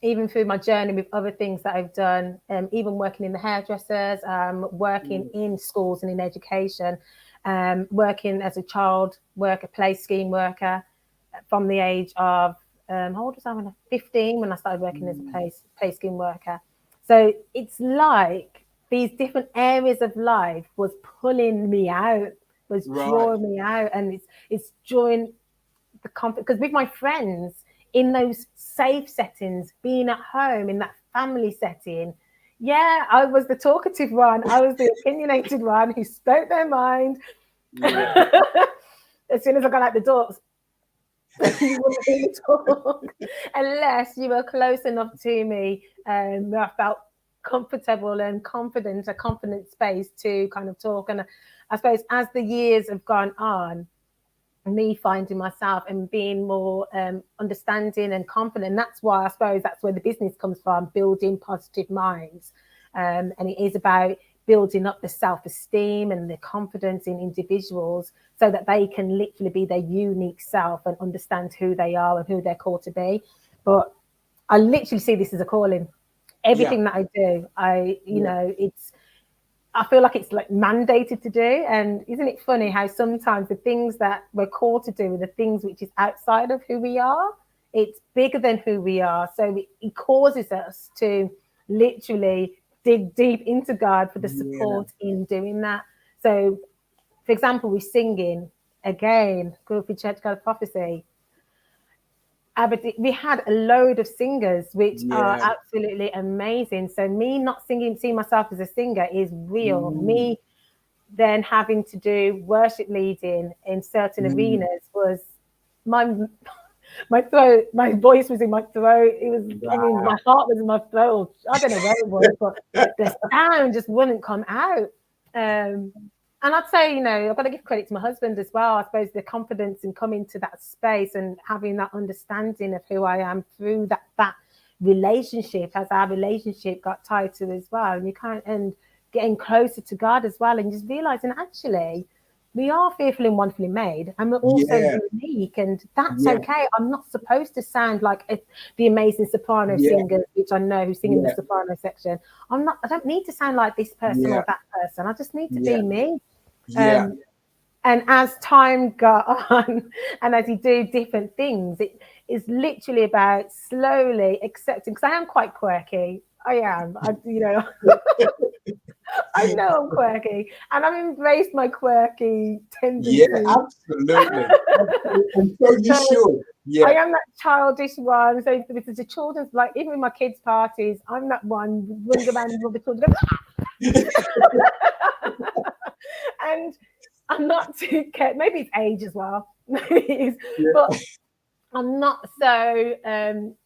even through my journey with other things that I've done, even working in the hairdressers, working in schools and in education, working as a child worker, play scheme worker from the age of, how old was I when I was 15 when I started working as a play scheme worker. So it's like these different areas of life was pulling me out, was drawing me out, and it's drawing the confidence, because with my friends, in those safe settings, being at home in that family setting, I was the talkative one. I was the opinionated one who spoke their mind. As soon as I got out the door, you wouldn't hear me talk unless you were close enough to me where I felt comfortable and confident, a confident space to kind of talk. And I suppose as the years have gone on, me finding myself and being more understanding and confident. And that's why I suppose that's where the business comes from, building positive minds. And it is about building up the self-esteem and the confidence in individuals so that they can literally be their unique self and understand who they are and who they're called to be. But I literally see this as a calling. Everything that I do, you know, I feel like it's like mandated to do. And isn't it funny how sometimes the things that we're called to do are the things which is outside of who we are? It's bigger than who we are. So it causes us to literally dig deep into God for the support in doing that. So, for example, we're singing again, Growth Church God of Prophecy. We had a load of singers which are absolutely amazing. So me not seeing myself as a singer is real. Me then having to do worship leading in certain arenas was my throat, my voice was in my throat. It was, I mean, my heart was in my throat. I don't know where it was, but the sound just wouldn't come out. And I'd say, you know, I've got to give credit to my husband as well. I suppose the confidence in coming to that space and having that understanding of who I am through that relationship, as our relationship got tighter as well. And getting closer to God as well, and just realizing actually we are fearfully and wonderfully made, and we're also unique, and that's okay. I'm not supposed to sound like the amazing soprano singers, which I know who sing in the soprano section. I don't need to sound like this person or that person. I just need to be me. And as time got on, and as you do different things, it is literally about slowly accepting. Because I am quite quirky. I am. You know. I know I'm quirky, and I've embraced my quirky tendencies. Yeah, absolutely. And so you should. Yeah. I am that childish one. So if it's a children's, like even with my kids' parties, I'm that one running around with the children. And I'm not too cared. Maybe it's age as well. But I'm not so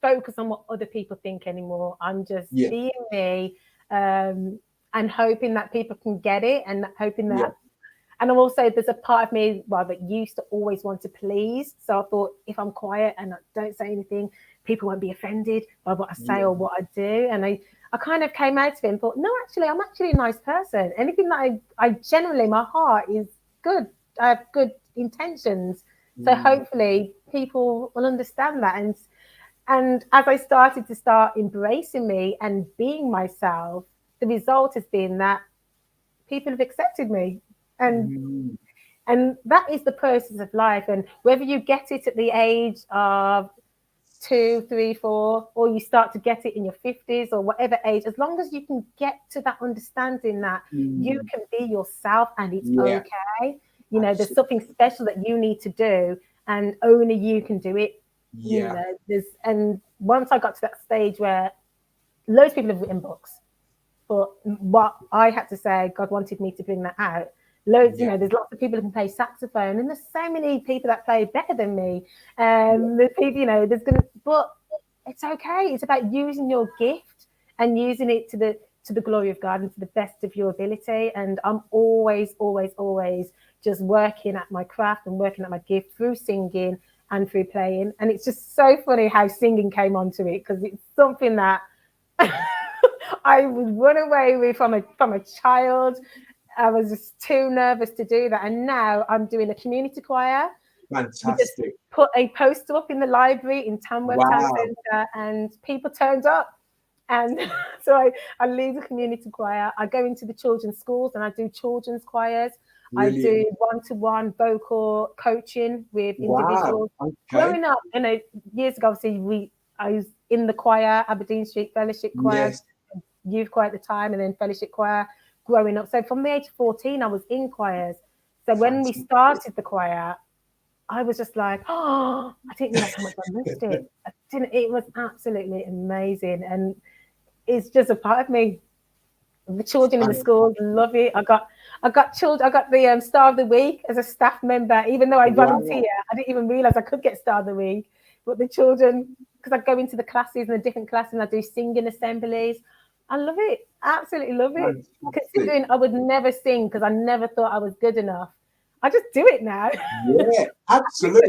focused on what other people think anymore. I'm just being me. And hoping that people can get it, and hoping that, and I'm also, there's a part of me that used to always want to please. So I thought, if I'm quiet and I don't say anything, people won't be offended by what I say or what I do. And I kind of came out of it and thought, no, actually, I'm actually a nice person. Anything that I generally, my heart is good. I have good intentions. So hopefully people will understand that. And as I started to embracing me and being myself, the result has been that people have accepted me, and that is the process of life. And whether you get it at the age of 2, 3, 4, or you start to get it in your 50s or whatever age, as long as you can get to that understanding that you can be yourself and it's okay. You know, there's something special that you need to do, and only you can do it. You know, and once I got to that stage where loads of people have written books. But what I had to say, God wanted me to bring that out. Loads, you know, there's lots of people who can play saxophone, and there's so many people that play better than me. There's people, you know, but it's okay. It's about using your gift and using it to the glory of God and to the best of your ability. And I'm always, always, always just working at my craft and working at my gift through singing and through playing. And it's just so funny how singing came onto it, because it's something that I would run away with from a child. I was just too nervous to do that. And now I'm doing a community choir. Fantastic. We just put a poster up in the library in Tamworth Town Centre, and people turned up. And so I lead the community choir. I go into the children's schools and I do children's choirs. Brilliant. I do one-to-one vocal coaching with individuals. Okay. Growing up, you know, years ago, obviously I was in the choir, Aberdeen Street Fellowship Choir, youth choir at the time, and then fellowship choir growing up. So from the age of 14, I was in choirs. So when we started the choir, I was just like, oh, I didn't realize how much I missed it. It was absolutely amazing. And it's just a part of me. The children in the schools love it. I got children. I got the Star of the Week as a staff member, even though I volunteer. I didn't even realize I could get Star of the Week. But the children, because I go into the classes and the different classes and I do singing assemblies, I love it. Absolutely love it. Fantastic. Considering I would never sing because I never thought I was good enough. I just do it now. Yeah, absolutely.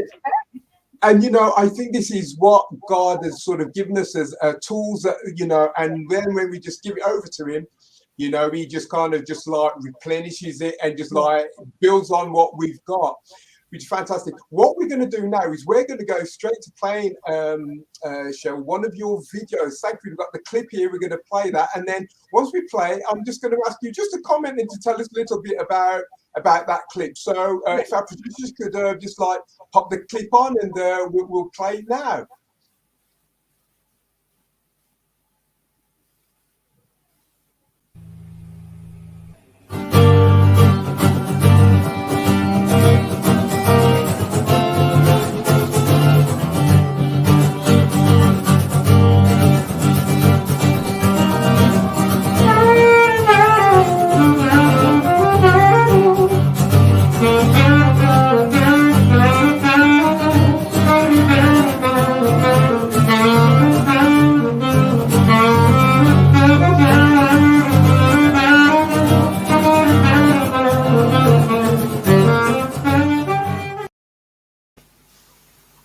And, you know, I think this is what God has sort of given us as tools that, you know, and then when we just give it over to him, you know, he just kind of just like replenishes it and just like builds on what we've got, which is fantastic. What we're going to do now is we're going to go straight to playing, Cheryl, one of your videos. Thank you. We've got the clip here. We're going to play that. And then once we play, I'm just going to ask you just to comment and to tell us a little bit about that clip. So if our producers could just like pop the clip on and we'll play it now.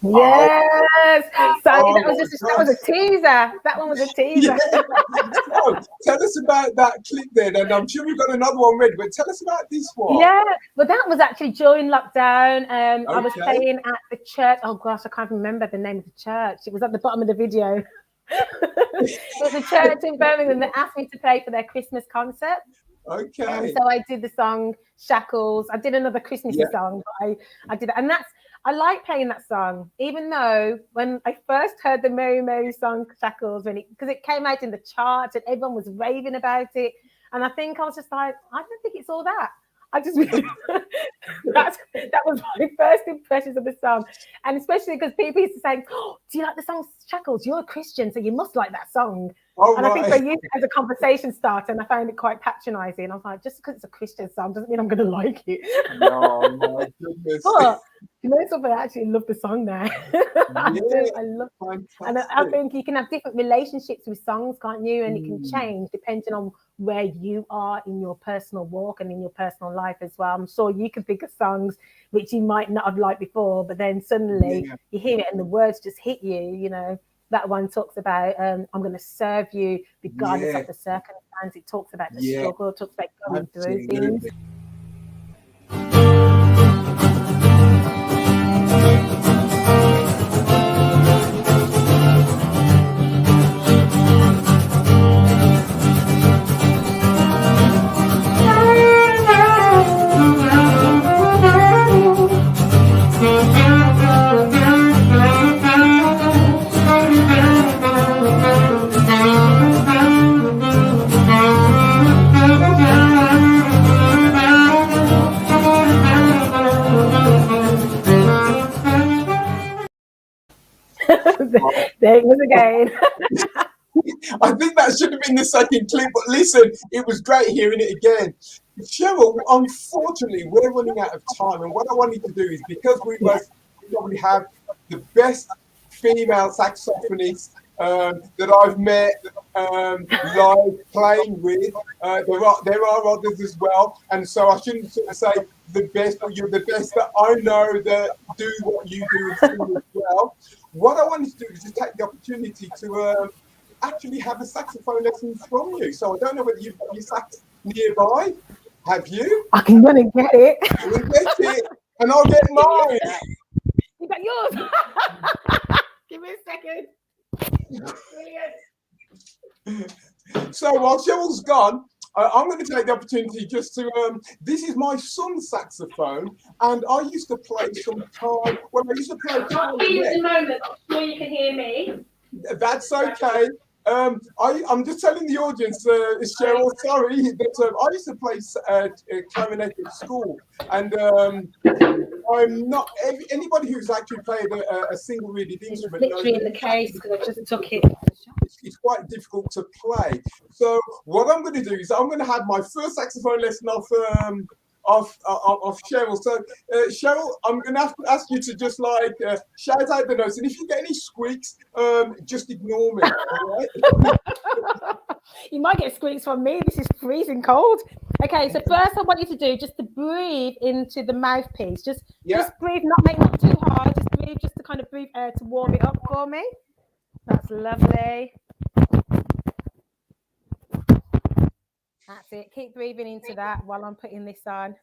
Yes. Sorry, that was a teaser. That one was a teaser. Yeah. So, tell us about that clip then, and I'm sure we've got another one ready, but tell us about this one. Yeah, but that was actually during lockdown. I was playing at the church. Oh gosh, I can't remember the name of the church. It was at the bottom of the video. It was a church in Birmingham that asked me to play for their Christmas concert. Okay. And so I did the song Shackles. I did another Christmassy song, but I did that. And I like playing that song, even though when I first heard the Mary Mary song Shackles, because it came out in the charts and everyone was raving about it. And I think I was just like, I don't think it's all that. I just that was my first impressions of the song. And especially because people used to say, oh, do you like the song Shackles? You're a Christian, so you must like that song. And I think they used it as a conversation starter, and I found it quite patronizing. I was like, just because it's a Christian song doesn't mean I'm going to like it. Oh, my goodness. But you know something, I actually love the song now. I love it. And I think you can have different relationships with songs, can't you? And it can change depending on where you are in your personal walk and in your personal life as well. I'm sure you can think of songs which you might not have liked before, but then suddenly you hear it and the words just hit you, you know. That one talks about I'm going to serve you regardless of the circumstance. It talks about the struggle, it talks about going through things. There it was again. I think that should have been the second clip, but listen, it was great hearing it again. Cheryl, unfortunately, we're running out of time, and what I wanted to do is, because we both probably have the best female saxophonist that I've met live playing with, there are others as well, and so I shouldn't sort of say the best, but you're the best that I know that do what you do as well. What I wanted to do is just take the opportunity to actually have a saxophone lesson from you. So I don't know whether you've got your sax nearby. Have you? I can run and get it. We'll get it, and I'll get mine. You got yours. Give me a second. So while Cheryl's gone, I'm going to take the opportunity just to, this is my son's saxophone, and I used to play some time, well, I used to play time. At the moment, I'm sure you can hear me. That's okay. I'm just telling the audience, Cheryl, sorry, that I used to play clarinet at school, and I'm not, anybody who's actually played a single reeded instrument. Literally in the case, because I just took it. It's quite difficult to play. So what I'm going to do is I'm going to have my first saxophone lesson off Cheryl. So Cheryl, I'm going to have to ask you to just like shout out the notes, and if you get any squeaks, just ignore me. All right? You might get squeaks from me. This is freezing cold. Okay, so first I want you to do just to breathe into the mouthpiece. Just breathe, not too hard. Just breathe, just to kind of breathe air to warm it up for me. That's lovely. That's it. Keep breathing into that while I'm putting this on.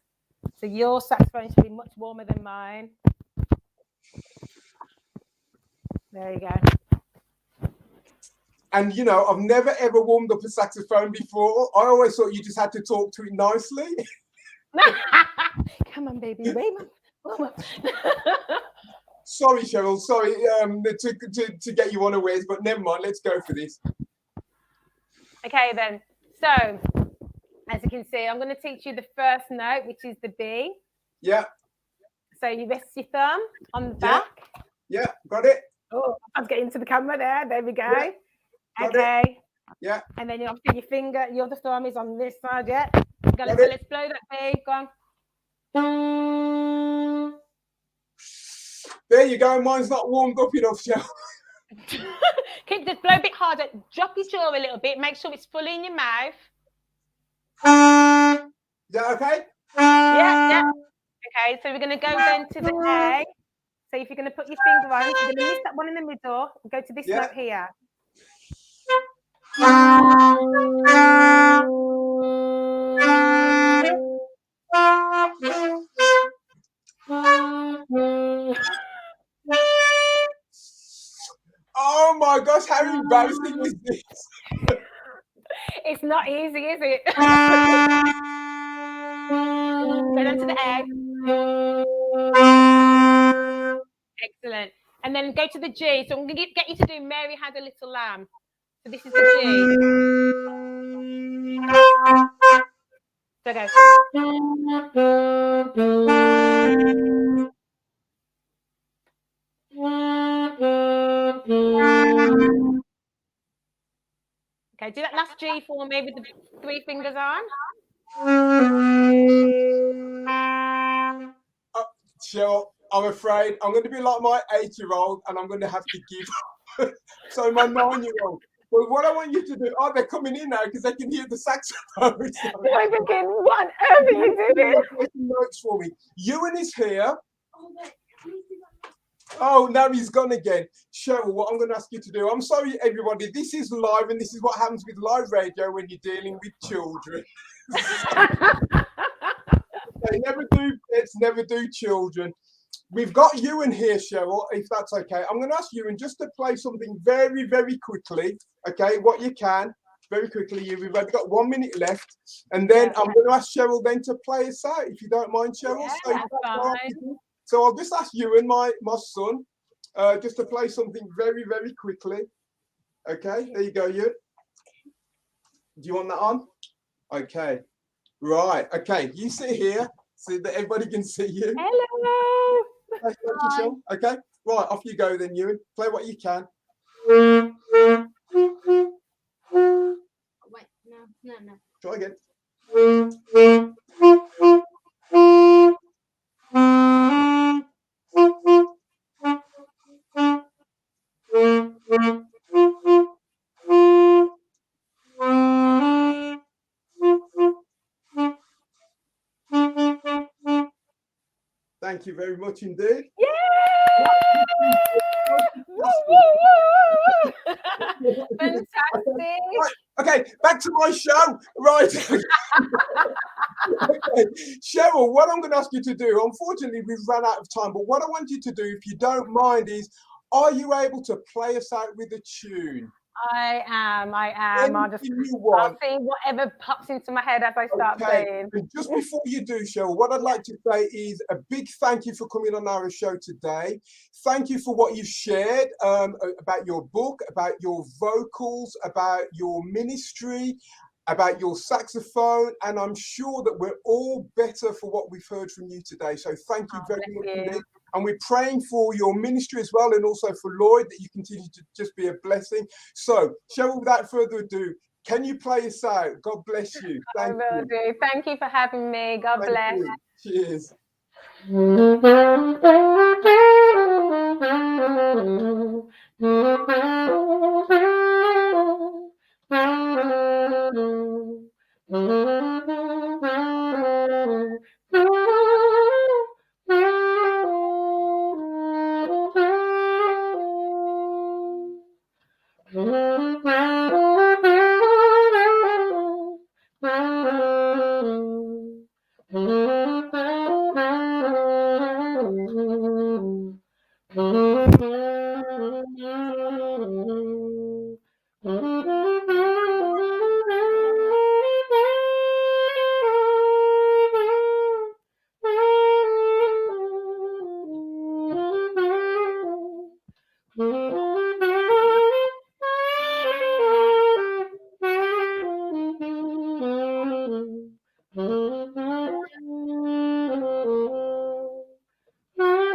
So your saxophone should be much warmer than mine. There you go. And you know, I've never ever warmed up a saxophone before. I always thought you just had to talk to it nicely. Come on, baby. Warm up. Sorry, Cheryl. Sorry to get you unawares, but never mind. Let's go for this. Okay, then. So, as you can see, I'm going to teach you the first note, which is the B. Yeah. So you rest your thumb on the back. Yeah, got it. Oh, I was getting to the camera there. There we go. Yeah. Okay. Yeah. And then obviously your finger, your other thumb is on this side, yeah? Let's blow that B. Go on. There you go. Mine's not warmed up enough, Cheryl. Just blow a bit harder. Drop your jaw a little bit. Make sure it's fully in your mouth. Is that okay? Yeah. Okay, so we're going to go then to the A. So if you're going to put your finger on, you're going to miss that one in the middle and go to this note here. Oh my gosh, how embarrassing is this? It's not easy, is it? Go down to the A. Excellent. And then go to the G. So I'm going to get you to do Mary Had a Little Lamb. So this is the G. So go. Okay, do that last G for me with the 3 fingers on. Cheryl, I'm afraid I'm going to be like my 8-year-old and I'm going to have to give up. So my 9-year-old. Well, what I want you to do, they're coming in now because they can hear the saxophone. I'm thinking, whatever you do. Notes for me. Ewan is here. Oh, now he's gone again. Cheryl, what I'm going to ask you to do, I'm sorry, everybody, this is live and this is what happens with live radio when you're dealing with children. They never do pets, never do children. We've got Ewan here, Cheryl, if that's okay. I'm going to ask Ewan just to play something very, very quickly. Okay, what you can, very quickly. We've only got 1 minute left. And then I'm going to ask Cheryl then to play us out, if you don't mind, Cheryl. Yeah, that's fine. So I'll just ask Ewan, my son, just to play something very, very quickly. Okay, there you go, Ewan. Do you want that on? Okay. Right. Okay. You sit here so that everybody can see you. Hello. Okay. Right. Off you go then, Ewan. Play what you can. Wait. No. Try again. Thank you very much indeed. Yay! Fantastic. Okay, back to my show. Right. Okay. Cheryl, what I'm going to ask you to do, unfortunately, we've run out of time, but what I want you to do, if you don't mind, is are you able to play us out with a tune? I am. I'll see whatever pops into my head as I start playing. And just before you do, Cheryl, what I'd like to say is a big thank you for coming on our show today. Thank you for what you've shared about your book, about your vocals, about your ministry, about your saxophone, and I'm sure that we're all better for what we've heard from you today. So thank you very much indeed. And we're praying for your ministry as well, and also for Lloyd, that you continue to just be a blessing. So, Cheryl, without further ado, can you play us out? God bless you. I will do. Thank you for having me. God bless. Cheers.